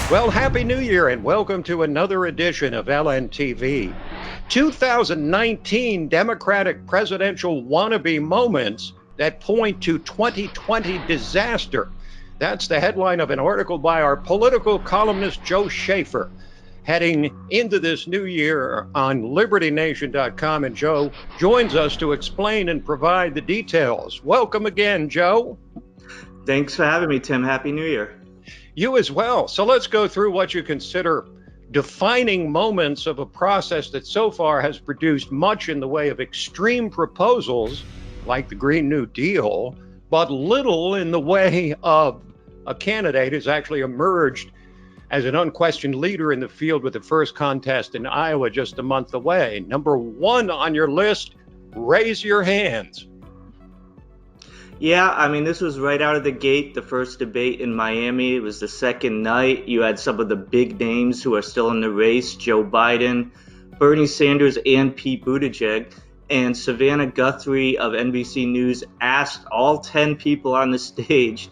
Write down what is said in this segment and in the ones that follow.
Well, Happy New Year and welcome to another edition of LNTV. 2019 Democratic presidential wannabe moments that point to 2020 disaster. That's the headline of an article by our political columnist Joe Schaefer heading into this new year on LibertyNation.com. And Joe joins us to explain and provide the details. Welcome again, Joe. Thanks for having me, Tim. Happy New Year. You as well. So let's go through what you consider defining moments of a process that so far has produced much in the way of extreme proposals like the Green New Deal, but little in the way of a candidate who's actually emerged as an unquestioned leader in the field with the first contest in Iowa just a month away. Number one on your list, raise your hands. Yeah, I mean, this was right out of the gate, the first debate in Miami. It was the second night. You had some of the big names who are still in the race, Joe Biden, Bernie Sanders, and Pete Buttigieg. And Savannah Guthrie of NBC News asked all 10 people on the stage,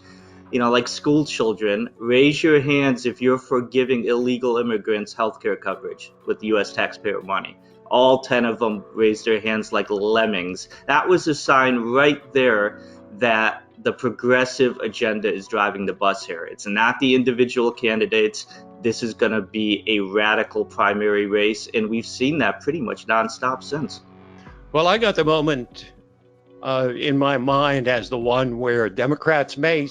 like school children, raise your hands if you're for giving illegal immigrants health care coverage with U.S. taxpayer money. All 10 of them raised their hands like lemmings. That was a sign right there that the progressive agenda is driving the bus here. It's not the individual candidates. This is going to be a radical primary race, and we've seen that pretty much nonstop since. Well, I got the moment in my mind as the one where Democrats may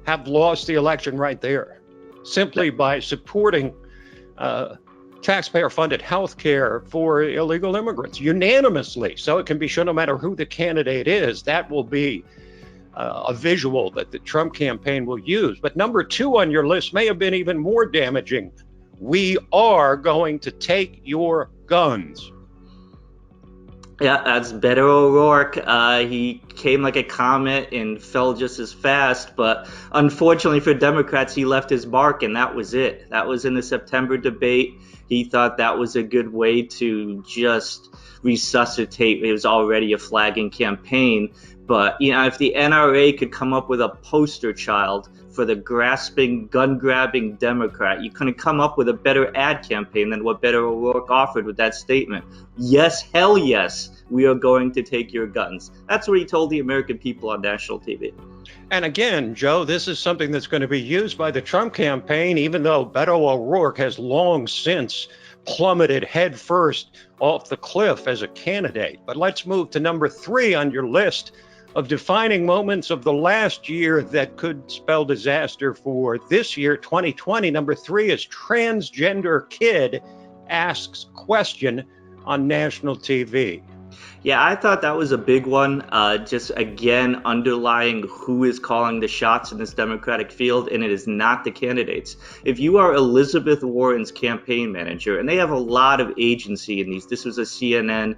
have lost the election right there, simply by supporting taxpayer-funded health care for illegal immigrants unanimously. So it can be shown no matter who the candidate is, that will be a visual that the Trump campaign will use. But number two on your list may have been even more damaging. We are going to take your guns. Yeah, that's Beto O'Rourke. He came like a comet and fell just as fast. But unfortunately for Democrats, he left his mark, and that was it. That was in the September debate. He thought that was a good way to just resuscitate. It was already a flagging campaign. But, if the NRA could come up with a poster child for the grasping, gun-grabbing Democrat, you couldn't come up with a better ad campaign than what Beto O'Rourke offered with that statement. Yes, hell yes, we are going to take your guns. That's what he told the American people on national TV. And again, Joe, this is something that's going to be used by the Trump campaign, even though Beto O'Rourke has long since plummeted headfirst off the cliff as a candidate. But let's move to number three on your list of defining moments of the last year that could spell disaster for this year, 2020. Number three is transgender kid asks question on national TV. Yeah, I thought that was a big one. Just again, underlying who is calling the shots in this Democratic field, and it is not the candidates. If you are Elizabeth Warren's campaign manager, and they have a lot of agency in these, this was a CNN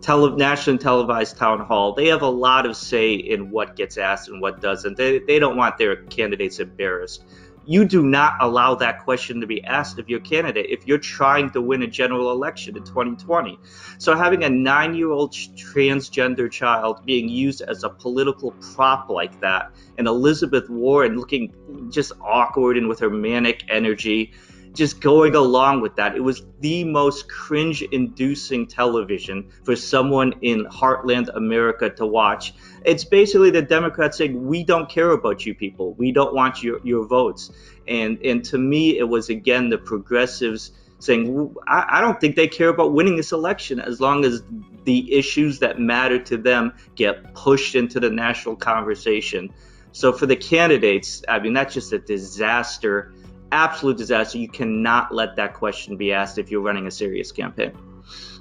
nationally televised town hall. They have a lot of say in what gets asked and what doesn't. They don't want their candidates embarrassed. You do not allow that question to be asked of your candidate if you're trying to win a general election in 2020. So having a 9-year-old transgender child being used as a political prop like that, and Elizabeth Warren looking just awkward and with her manic energy, just going along with that. It was the most cringe-inducing television for someone in heartland America to watch. It's basically the Democrats saying, we don't care about you people. We don't want your votes. And to me, it was, again, the progressives saying, I don't think they care about winning this election as long as the issues that matter to them get pushed into the national conversation. So for the candidates, I mean, that's just a disaster. Absolute disaster. You cannot let that question be asked if you're running a serious campaign.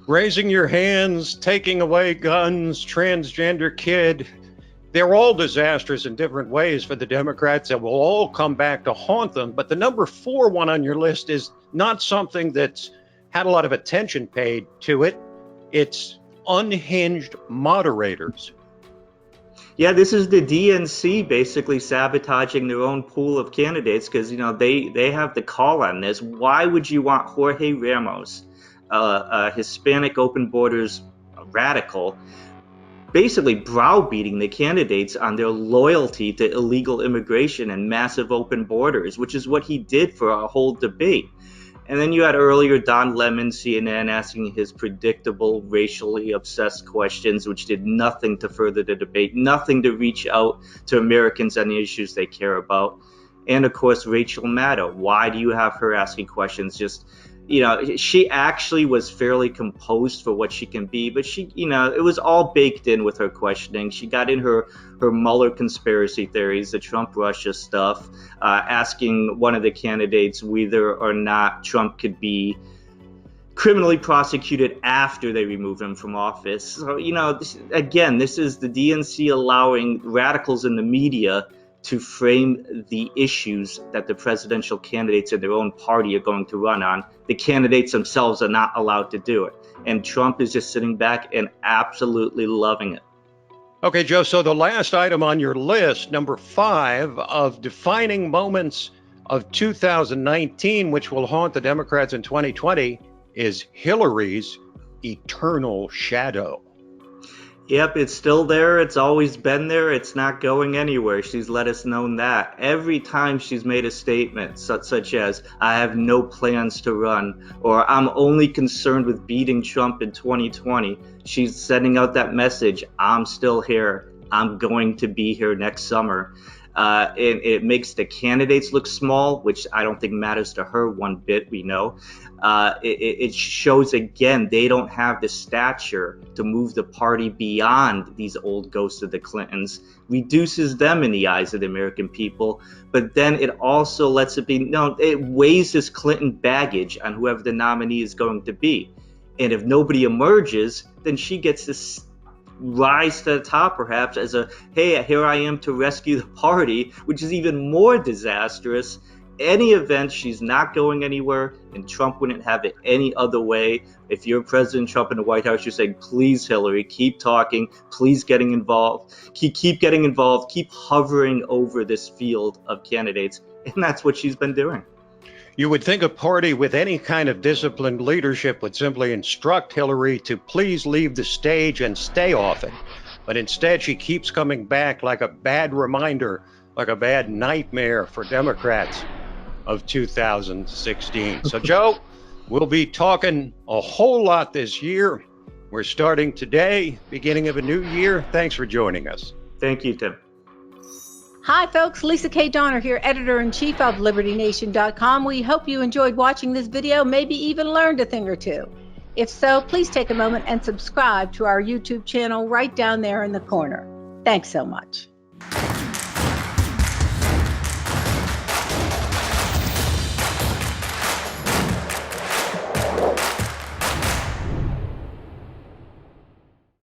Raising your hands, taking away guns, transgender kid, they're all disastrous in different ways for the Democrats that will all come back to haunt them. But the number four one on your list is not something that's had a lot of attention paid to it. It's unhinged moderators. Yeah, this is the DNC basically sabotaging their own pool of candidates because, they have the call on this. Why would you want Jorge Ramos, a Hispanic open borders radical, basically browbeating the candidates on their loyalty to illegal immigration and massive open borders, which is what he did for a whole debate. And then you had earlier Don Lemon, CNN, asking his predictable, racially obsessed questions, which did nothing to further the debate, nothing to reach out to Americans on the issues they care about. And of course, Rachel Maddow. Why do you have her asking questions? Just, she actually was fairly composed for what she can be, but she, it was all baked in with her questioning. She got in her Mueller conspiracy theories, the Trump-Russia stuff, asking one of the candidates whether or not Trump could be criminally prosecuted after they remove him from office. So, this is the DNC allowing radicals in the media to frame the issues that the presidential candidates in their own party are going to run on. The candidates themselves are not allowed to do it. And Trump is just sitting back and absolutely loving it. Okay, Joe, so the last item on your list, number 5 of defining moments of 2019, which will haunt the Democrats in 2020, is Hillary's eternal shadow. Yep, it's still there. It's always been there. It's not going anywhere. She's let us know that. Every time she's made a statement such as, I have no plans to run, or I'm only concerned with beating Trump in 2020, she's sending out that message, I'm still here. I'm going to be here next summer. It makes the candidates look small, which I don't think matters to her one bit, we know. It shows, again, they don't have the stature to move the party beyond these old ghosts of the Clintons, reduces them in the eyes of the American people, but then it also lets it be known, it weighs this Clinton baggage on whoever the nominee is going to be. And if nobody emerges, then she gets this rise to the top, perhaps, as a, hey, here I am to rescue the party, which is even more disastrous. Any event, she's not going anywhere, and Trump wouldn't have it any other way. If you're President Trump in the White House, you're saying, please, Hillary, keep talking, please getting involved, keep getting involved, keep hovering over this field of candidates, and that's what she's been doing. You would think a party with any kind of disciplined leadership would simply instruct Hillary to please leave the stage and stay off it. But instead, she keeps coming back like a bad reminder, like a bad nightmare for Democrats of 2016. So, Joe, we'll be talking a whole lot this year. We're starting today, beginning of a new year. Thanks for joining us. Thank you, Tim. Hi, folks. Lisa K. Donner here, editor-in-chief of LibertyNation.com. We hope you enjoyed watching this video, maybe even learned a thing or two. If so, please take a moment and subscribe to our YouTube channel right down there in the corner. Thanks so much.